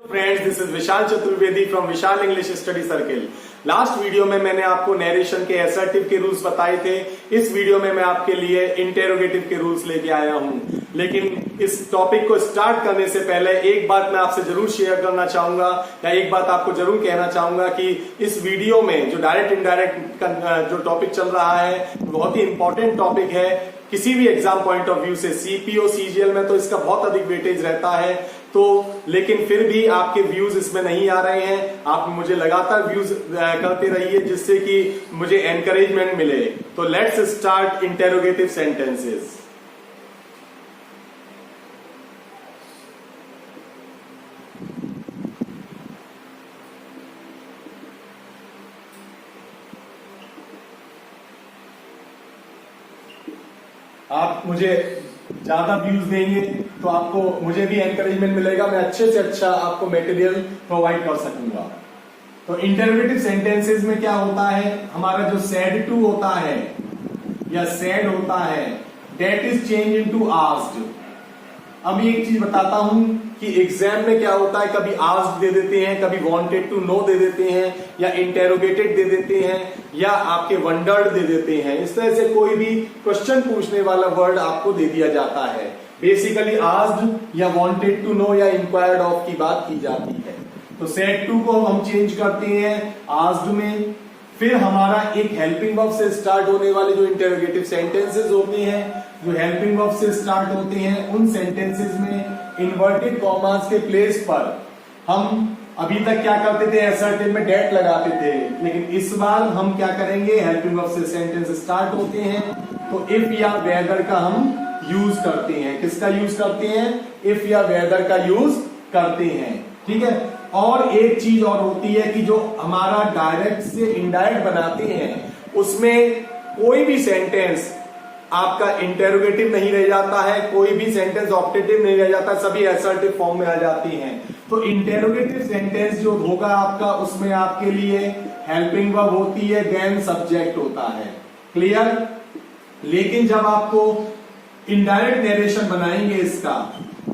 Friends, this is Vishal Chaturvedi from Vishal English study circle. Last video में मैंने आपको narration के असर्टिव के रूल्स बताए थे। इस वीडियो में मैं आपके लिए इंटेरोगेटिव के रूल्स लेके आया हूं। लेकिन इस टॉपिक को स्टार्ट करने से पहले एक बात मैं आपसे जरूर शेयर करना चाहूंगा या एक बात आपको जरूर कहना चाहूंगा कि इस वीडियो में जो डायरेक्ट इनडायरेक्ट जो टॉपिक चल रहा है बहुत ही इंपॉर्टेंट टॉपिक है। किसी भी एग्जाम पॉइंट ऑफ व्यू से सीपीओ सीजीएल में तो इसका बहुत अधिक वेटेज रहता है, तो लेकिन फिर भी आपके व्यूज इसमें नहीं आ रहे हैं। आप मुझे लगातार व्यूज करते रहिए जिससे कि मुझे एनकरेजमेंट मिले। तो लेट्स स्टार्ट इंटेरोगेटिव सेंटेंसेस। आप मुझे ज्यादा व्यूज देंगे तो आपको मुझे भी एनकरेजमेंट मिलेगा, मैं अच्छे से अच्छा आपको मटेरियल प्रोवाइड कर सकूंगा। तो इंटरोगेटिव सेंटेंसेस में क्या होता है, हमारा जो सेड टू होता है या सेड होता है that is change into asked. अब एक चीज बताता हूं कि एग्जाम में क्या होता है, कभी आस्क्ड दे देते हैं, कभी वांटेड टू नो दे देते हैं, या इंटेरोगेटेड दे देते हैं, या आपके वंडर्ड दे देते हैं। इस तरह से कोई भी क्वेश्चन पूछने वाला वर्ड आपको दे दिया जाता है। बेसिकली आस्क्ड या वांटेड टू नो या इंक्वायर्ड ऑफ की बात की जाती है। तो सेड टू को हम चेंज करते हैं आस्क्ड में। फिर हमारा एक हेल्पिंग वर्ब से स्टार्ट होने वाले जो इंटेरोगेटिव सेंटेंसेस होते हैं, जो हेल्पिंग वर्ब से स्टार्ट होते हैं, उन सेंटेंसेस में इन्वर्टेड कॉमास के प्लेस पर हम अभी तक क्या करते थे, असर्टिव में डेट लगाते थे, लेकिन इस बार हम क्या करेंगे, हेल्पिंग वर्ब से सेंटेंस स्टार्ट होते हैं तो इफ या वेदर का हम यूज करते हैं। किसका यूज करते हैं, इफ या वेदर का यूज करते हैं। ठीक है। और एक चीज और होती है कि जो हमारा डायरेक्ट से इनडायरेक्ट बनाते हैं उसमें कोई भी सेंटेंस आपका इंटेरोगेटिव नहीं रह जाता है, कोई भी सेंटेंस ऑप्टेटिव नहीं रह जाता, सभी असर्टिव फॉर्म में आ जाती हैं। तो इंटेरोगेटिव सेंटेंस जो होगा आपका, उसमें आपके लिए हेल्पिंग वर्ब होती है, देन सब्जेक्ट होता है। क्लियर। लेकिन जब आपको इनडायरेक्ट नरेशन बनाएंगे इसका,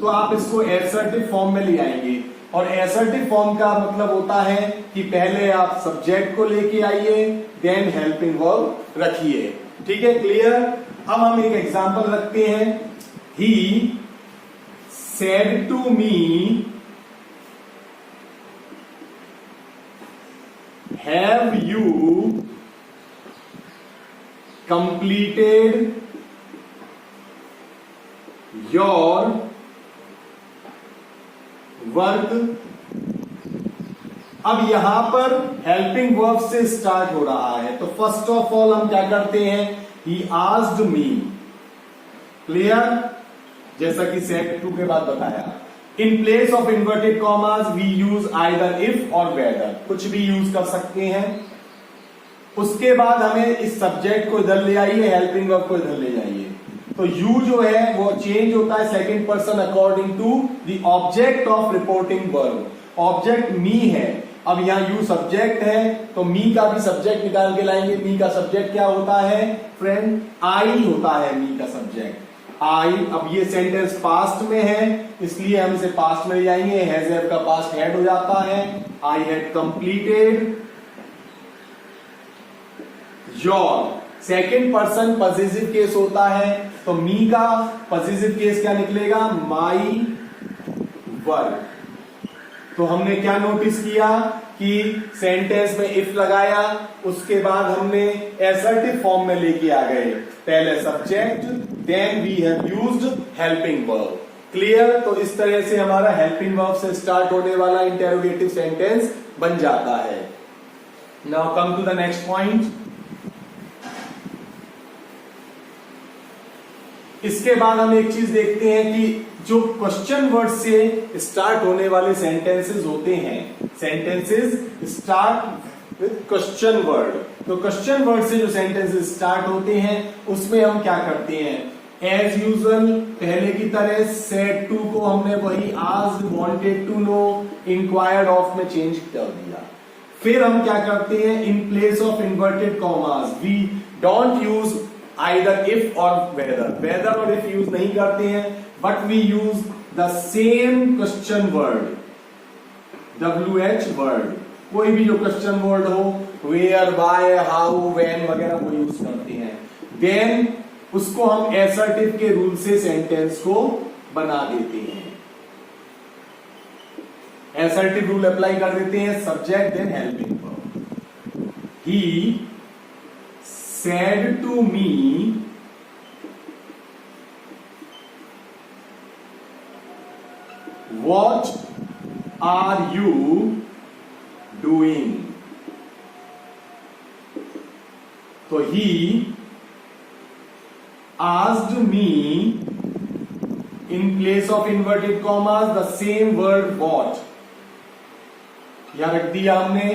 तो आप इसको असर्टिव फॉर्म में ले आएंगे। और असर्टिव फॉर्म का मतलब होता है कि पहले आप सब्जेक्ट को लेके आइए, देन हेल्पिंग वर्ब रखिए। ठीक है, क्लियर। अब हम एक एग्जांपल रखते हैं। He said to me have you completed your work. अब यहां पर हेल्पिंग वर्ब से स्टार्ट हो रहा है, तो फर्स्ट ऑफ ऑल हम क्या करते हैं, ही आस्क्ड मी। क्लियर। जैसा कि सेड टू के बाद बताया, in place of inverted commas we use either if or whether, कुछ भी यूज कर सकते हैं। उसके बाद हमें इस सब्जेक्ट को इधर ले आइए, हेल्पिंग वर्ब को इधर ले जाइए। तो यू जो है वो चेंज होता है second person according to the object of reporting verb. Object me है, अब यहाँ यू सब्जेक्ट है, तो मी का भी सब्जेक्ट निकाल के लाएंगे। मी का सब्जेक्ट क्या होता है फ्रेंड, आई होता है मी का सब्जेक्ट, आई। अब ये सेंटेंस पास्ट में है, इसलिए हम इसे पास्ट में ले जाएंगे। हैज हैव का पास्ट हैड हो जाता है। I had completed your. Second person positive case होता है, तो मी का पॉजिटिव केस क्या निकलेगा, माई वर्क। तो हमने क्या नोटिस किया कि सेंटेंस में इफ लगाया, उसके बाद हमने असर्टिव फॉर्म में लेके आ गए, पहले subject, then we have used helping verb. Clear. तो इस तरह से हमारा हेल्पिंग वर्ब से स्टार्ट होने वाला इंटेरोगेटिव सेंटेंस बन जाता है। Now come to the next point. इसके बाद हम एक चीज देखते हैं कि जो क्वेश्चन वर्ड से स्टार्ट होने वाले सेंटेंसेस होते हैं, sentences start with question word. तो क्वेश्चन वर्ड से जो सेंटेंसेस स्टार्ट होते हैं उसमें हम क्या करते हैं, एज यूजुअल पहले की तरह सेड टू को हमने वही asked, wanted to know, inquired of में चेंज कर दिया। फिर हम क्या करते हैं, in place of inverted commas we don't use either if or whether और इफ यूज नहीं करते हैं, but we use the same question word. WH word, कोई भी जो क्वेश्चन वर्ड हो, वेयर, बाय, हाउ, व्हेन वगैरह वो यूज करते हैं। देन उसको हम एसर्टिव के रूल से सेंटेंस को बना देते हैं। एसर्टिव रूल अप्लाई कर देते हैं, subject then helping verb. He said to me what are you doing. तो he asked me in place of inverted commas the same word what। यहां रख दिया हमने,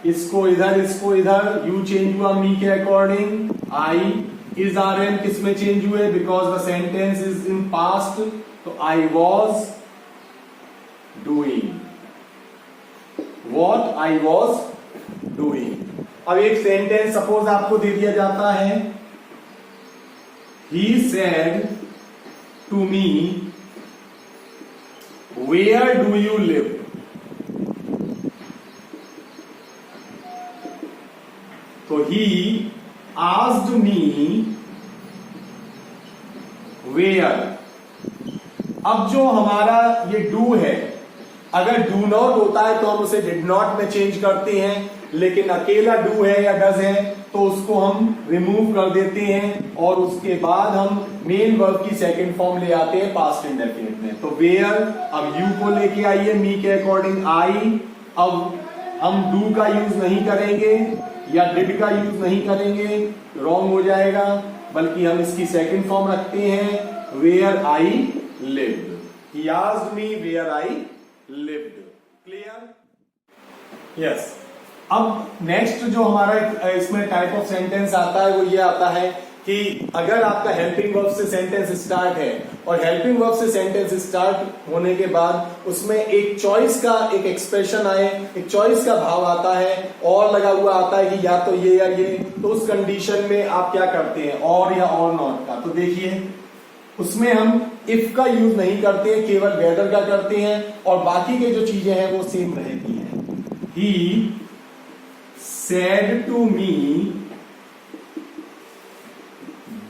इसको इधर, यू चेंज हुआ मी के according, I is are am किस में चेंज हुए, because the sentence is in past, तो I was doing what I was doing. अब एक सेंटेंस सपोज आपको दे दिया जाता है, he said to me where do you live। तो he asked me where। अब जो हमारा ये डू है, अगर डू नॉट होता है तो हम उसे डिड नॉट में चेंज करते हैं, लेकिन अकेला डू है या डज है तो उसको हम रिमूव कर देते हैं और उसके बाद हम मेन वर्ब की सेकंड फॉर्म ले आते हैं पास्ट इंडेफिनिट में। तो वेयर, अब यू को लेके आइए मी के अकॉर्डिंग आई। अब हम डू का यूज नहीं करेंगे या डिड का यूज नहीं करेंगे, रॉन्ग हो जाएगा, बल्कि हम इसकी सेकंड फॉर्म रखते हैं where I lived. He asked me where I lived. Clear? Yes. अब नेक्स्ट जो हमारा इसमें टाइप ऑफ सेंटेंस आता है वो ये आता है कि अगर आपका हेल्पिंग वर्ब से सेंटेंस स्टार्ट है और हेल्पिंग वर्ब से सेंटेंस स्टार्ट होने के बाद उसमें एक चॉइस का एक एक्सप्रेशन आए, एक चॉइस का भाव आता है, और लगा हुआ आता है कि या तो ये या ये, तो उस कंडीशन में आप क्या करते हैं, और या और नॉट का। तो देखिए उसमें हम इफ का यूज नहीं करते, केवल वेदर का करते हैं, और बाकी के जो चीजें हैं वो सेम रहती हैं। ही said to me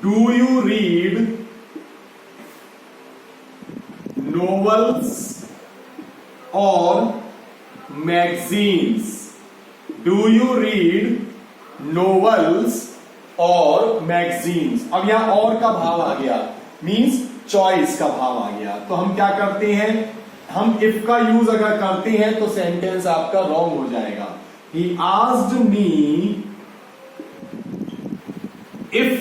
do you read novels or magazines। do you read novels or magazines। अब यहां और का भाव आ गया, मीन्स चॉइस का भाव आ गया। तो हम क्या करते हैं, हम इफ का यूज अगर करते हैं तो सेंटेंस आपका रॉन्ग हो जाएगा। He asked me if,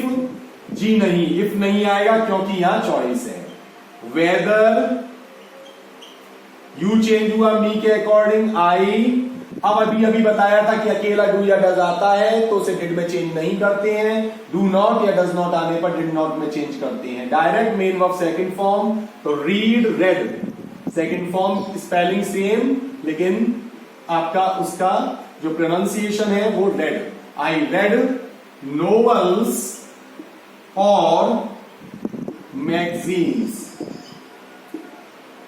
जी नहीं, if नहीं आएगा क्योंकि यहां चॉइस है। Whether, यू चेंज हुआ मी के अकॉर्डिंग आई। अब अभी बताया था कि अकेला डू या डज आता है तो उसे डिड में चेंज नहीं करते हैं, डू नॉट या डज नॉट आने पर डिड नॉट में चेंज करते हैं। Direct main verb second form, तो read read, second form spelling same, लेकिन आपका उसका जो प्रोनाउंसिएशन है वो रेड। आई रेड नोवेल्स और मैगजीन्स।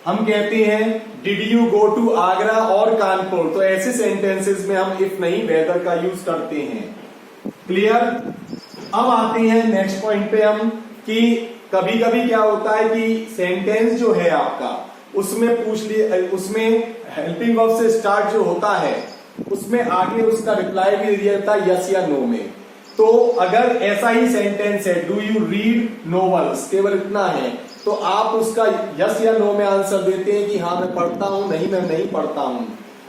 हम कहते हैं did you go to Agra और कानपुर, तो ऐसे सेंटेंसेस में हम इफ नहीं वेदर का यूज करते हैं। क्लियर? अब आते हैं नेक्स्ट पॉइंट पे हम कि कभी कभी क्या होता है कि सेंटेंस जो है आपका उसमें पूछ लिए, उसमें हेल्पिंग वर्ब से स्टार्ट जो होता है उसमें आगे उसका रिप्लाई भी दिया जाता है यस या नो में। तो अगर ऐसा ही सेंटेंस है डू यू रीड नोवेल्स, केवल इतना है, तो आप उसका यस या नो में आंसर देते हैं कि हाँ मैं पढ़ता हूं, नहीं मैं नहीं पढ़ता हूं।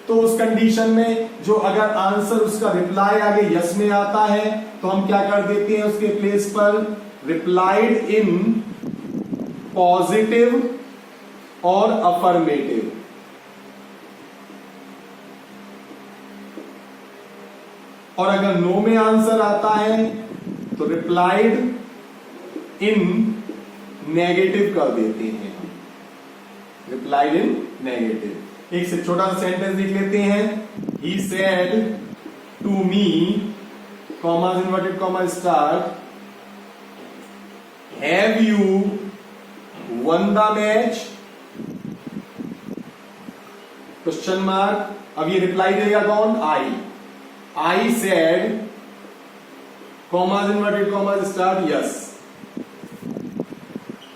तो उस कंडीशन में जो अगर आंसर उसका रिप्लाई आगे यस में आता है तो हम क्या कर देते हैं उसके प्लेस पर रिप्लाइड इन पॉजिटिव और अफर्मेटिव। और अगर नो में आंसर आता है तो रिप्लाइड इन नेगेटिव कर देते हैं, रिप्लाइड इन नेगेटिव। एक से छोटा सा सेंटेंस लिख लेते हैं, he said to me, commas inverted comma start, have you won the match, question mark. अब ये रिप्लाई देगा कौन? I said commas inverted commas start yes.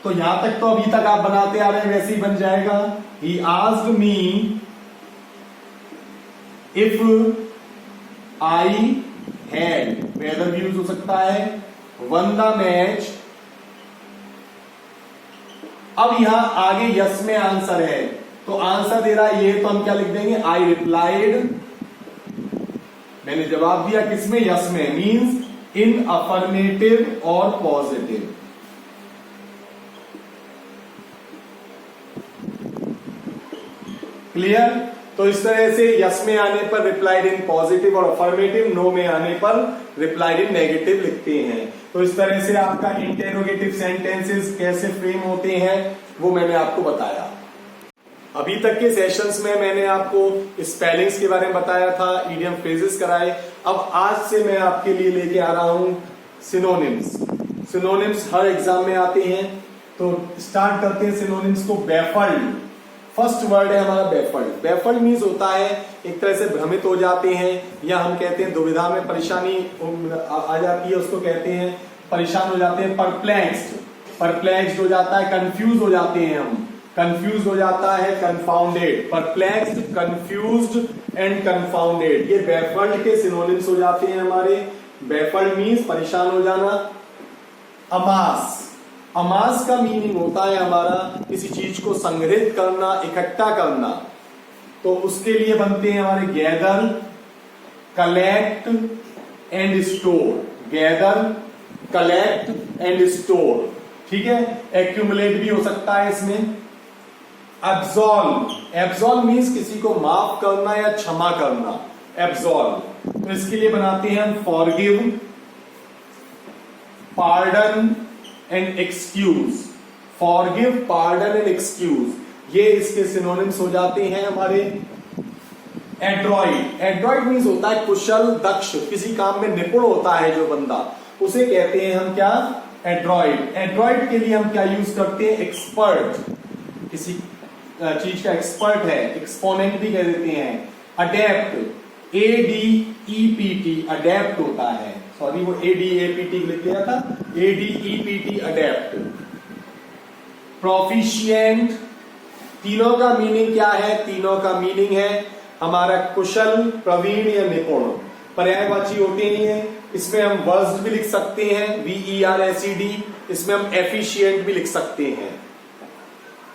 तो यहां तक तो अभी तक आप बनाते आ रहे हैं, वैसे ही बन जाएगा। He asked me if I had, whether भी यूज हो सकता है, वन द मैच। अब यहां आगे यस में आंसर है, तो आंसर दे रहा है ये, तो हम क्या लिख देंगे? आई रिप्लाइड, मैंने जवाब दिया किसमें? यस में, मीन्स इन अफर्मेटिव और पॉजिटिव। क्लियर? तो इस तरह से यस में आने पर रिप्लाइड इन पॉजिटिव और अफर्मेटिव, नो में आने पर रिप्लाइड इन नेगेटिव लिखते हैं। तो इस तरह से आपका इंटेरोगेटिव सेंटेंसेस कैसे फ्रेम होते हैं वो मैंने आपको बताया। अभी तक के सेशंस में मैंने आपको स्पेलिंग्स के बारे में बताया था, इडियम फ्रेजेस कराए। अब आज से मैं आपके लिए लेके आ रहा हूं सिनोनिम्स। सिनोनिम्स हर एग्जाम में आते हैं, तो स्टार्ट करते हैं सिनोनिम्स को। बेफल्ड, फर्स्ट वर्ड है हमारा बेफल्ड। बेफल्ड मीन्स होता है एक तरह से भ्रमित हो जाते हैं, या हम कहते हैं दुविधा में परेशानी आ जाती है, उसको कहते हैं परेशान हो जाते हैं। परप्लेक्स्ड, परप्लेक्स्ड हो जाता है, कंफ्यूज हो जाते हैं हम, कंफ्यूज हो जाता है, confounded. Perplexed, confused and confounded, ये बेफल्ड के सिनोनिम्स हो जाते हैं हमारे। बेफल्ड मीन्स परेशान हो जाना। अमास, अमास का मीनिंग होता है हमारा किसी चीज को संग्रहित करना, इकट्ठा करना। तो उसके लिए बनते हैं हमारे gather, collect and store. Gather, collect and store, ठीक है। एक्यूमुलेट भी हो सकता है इसमें। एब्सॉल्व, एब्सॉल्व मीन्स किसी को माफ करना या क्षमा करना, एब्सॉल्व। तो इसके लिए बनाते हैं हम forgive, pardon and excuse. Forgive, pardon and excuse, ये इसके सिनोनिम्स हो जाते हैं हमारे। एड्रॉइड, एड्रॉइड मीन्स होता है कुशल, दक्ष, किसी काम में निपुण होता है जो बंदा, उसे कहते हैं हम क्या? एड्रॉइड। एड्रॉइड के लिए हम क्या यूज करते हैं? एक्सपर्ट, किसी चीज का एक्सपर्ट है, एक्सपोनेंट भी कह देते हैं। अडेप्ट, ADEPT, अडेप्ट होता है, सॉरी वो ADAPT लिख दिया था, ADEPT, अडेप्ट। प्रोफिशिएंट, तीनों का मीनिंग क्या है? तीनों का मीनिंग है हमारा कुशल, प्रवीण या निपुण। पर्यायवाची होते हैं, इसमें हम वर्स्ट भी लिख सकते हैं, VERSED, इसमें हम एफिशिएंट भी लिख सकते हैं।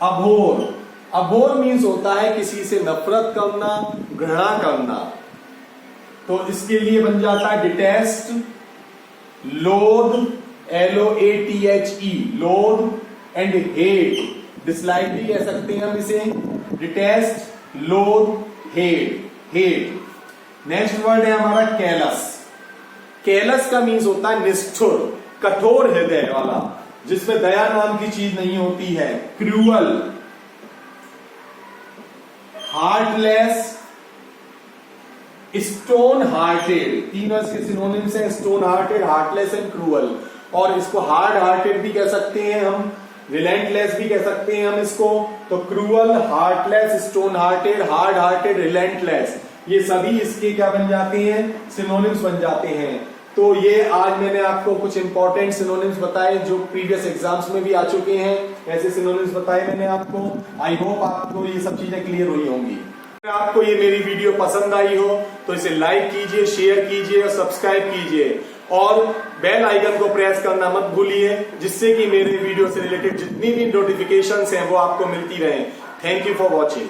अभोर, अभोर मीन्स होता है किसी से नफरत करना, घृणा करना। तो इसके लिए बन जाता है detest, loathe, LOATHE, loathe and hate, dislike भी कह सकते हैं हम इसे। Detest, loathe, hate, hate. Next word है हमारा कैलस। कैलस का मीन्स होता है निष्ठुर, कठोर हृदय वाला, जिसमें दया नाम की चीज नहीं होती है। क्रूअल, हार्टलेस, स्टोन हार्टेड, तीनों इसके सिनोनिम्स हैं, stone hearted, heartless and cruel. और इसको हार्ड हार्टेड भी कह सकते हैं हम, रिलेंटलेस भी कह सकते हैं हम इसको। तो cruel, heartless, stone hearted, hard hearted, relentless, ये सभी इसके क्या बन जाते हैं? सिनोनिम्स बन जाते हैं। तो ये आज मैंने आपको कुछ इंपॉर्टेंट सिनोनिम्स बताए जो प्रीवियस एग्जाम्स में भी आ चुके हैं, ऐसे सिनोनिम्स बताए मैंने आपको। आई होप आपको ये सब चीजें क्लियर हुई होंगी। अगर आपको ये मेरी वीडियो पसंद आई हो तो इसे लाइक कीजिए, शेयर कीजिए और सब्सक्राइब कीजिए, और बेल आइकन को प्रेस करना मत भूलिए, जिससे कि मेरे वीडियो से रिलेटेड जितनी भी नोटिफिकेशंस हैं वो आपको मिलती रहें। Thank you for watching.